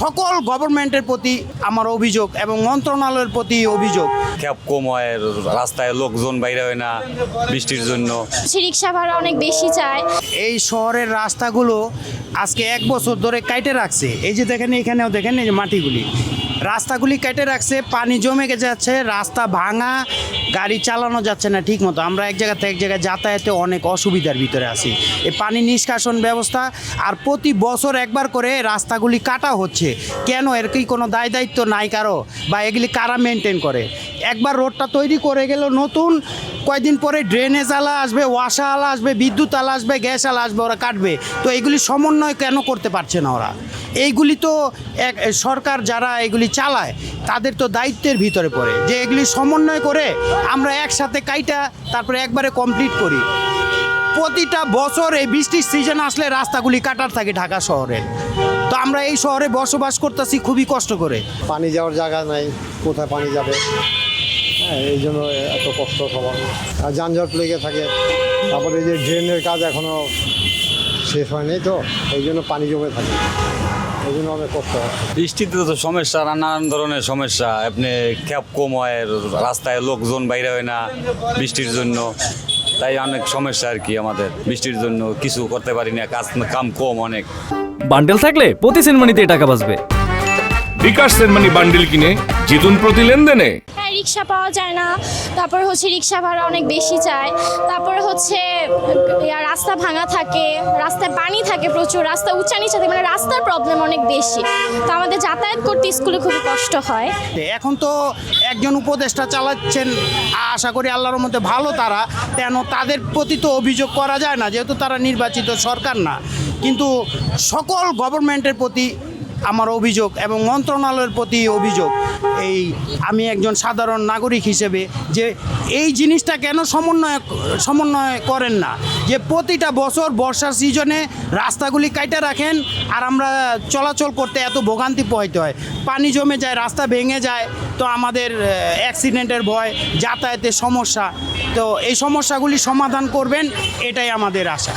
সকল গভর্নমেন্টের প্রতি আমার অভিযোগ এবং মন্ত্রণালয়ের প্রতি অভিযোগ। ক্যাব কম হয়, রাস্তায় লোকজন বাইরে হয় না বৃষ্টির জন্য। রিক্সা ভাড়া অনেক বেশি চায়। এই শহরের রাস্তাগুলো আজকে 1 বছর ধরে কাটে রাখছে। এই যে দেখেন, এখানেও দেখেন, এই যে মাটিগুলি, রাস্তাগুলি কেটে রাখছে, পানি জমে যাচ্ছে, রাস্তা ভাঙা, গাড়ি চালানো যাচ্ছে না ঠিক মতো। আমরা এক জায়গা থেকে এক জায়গায় যাতায়াতে অনেক অসুবিধার ভিতরে আছি। এই পানি নিষ্কাশন ব্যবস্থা আর প্রতি বছর একবার করে রাস্তাগুলি কাটা হচ্ছে কেন? এর কি কোনো দায় দায়িত্ব নাই কারো? বা এগুলি কারা মেনটেন করে? একবার রোডটা তৈরি করে গেল, নতুন কয়দিন পরে ড্রেনেজ আলা আসবে, ওয়াসা আলা আসবে, বিদ্যুৎ আলা আসবে, গ্যাস আলা আসবে, ওরা কাটবে। তো এগুলি সমন্বয় কেন করতে পারছে না ওরা? এইগুলি তো সরকার যারা এগুলি চালায় তাদের তো দায়িত্বের ভিতরে পড়ে যে এগুলি সমন্বয় করে আমরা একসাথে কাইটা তারপরে একবারে কমপ্লিট করি। প্রতিটা বছর এই বৃষ্টির সিজন আসলে রাস্তাগুলি কাটার থাকে ঢাকা শহরে। তো আমরা এই শহরে বসবাস করতেছি খুবই কষ্ট করে। পানি যাওয়ার জায়গা নাই, কোথায় পানি যাবে? হ্যাঁ, এই জন্য এত কষ্ট সবার। আর যানজট লেগে থাকে। তারপরে এই যে ড্রেনের কাজ এখনও শেষ হয়নি, তো এই জন্য পানি জমে থাকে, এই জন্য অনেক কষ্ট হয়। বৃষ্টিতে তো সমস্যা, নানান ধরনের সমস্যা। আপনি ক্যাব কম হয়, রাস্তায় লোকজন বাইরে হয় না বৃষ্টির জন্য। তাই অনেক সমস্যা আর কি আমাদের বৃষ্টির জন্য। কিছু করতে পারি না, কাম কম অনেক। বান্ডেল থাকলে প্রতি সেনমানিতে টাকা বাঁচবে। বিকাশ সেনমানি বান্ডেল কিনে জিতুন প্রতি লেনদেনে। হ্যাঁ, রিক্সা পাওয়া যায় না, তারপর রিক্সা ভাড়া অনেক বেশি চায়, তারপরে রাস্তা ভাঙা থাকে, রাস্তায় পানি থাকে প্রচুর, রাস্তা উঁচা নিচা থাকে, মানে রাস্তার প্রবলেম অনেক বেশি। তো আমাদের যাতায়াত করতে স্কুলে খুবই কষ্ট হয়। এখন তো একজন উপদেষ্টা চালাচ্ছেন, আশা করি আল্লাহর মধ্যে ভালো তারা, কেন তাদের প্রতি তো অভিযোগ করা যায় না যেহেতু তারা নির্বাচিত সরকার না। কিন্তু সকল গভর্নমেন্টের প্রতি আমার অভিযোগ এবং মন্ত্রণালয়ের প্রতি অভিযোগ, এই আমি একজন সাধারণ নাগরিক হিসেবে, যে এই জিনিসটা কেন সমন্বয় করেন না? যে প্রতিটা বছর বর্ষার সিজনে রাস্তাগুলি কাইটে রাখেন আর আমরা চলাচল করতে এত ভোগান্তি পোহাইতে হয়, পানি জমে যায়, রাস্তা ভেঙে যায়, তো আমাদের অ্যাক্সিডেন্টের ভয়, যাতায়াতের সমস্যা। তো এই সমস্যাগুলি সমাধান করবেন, এটাই আমাদের আশা।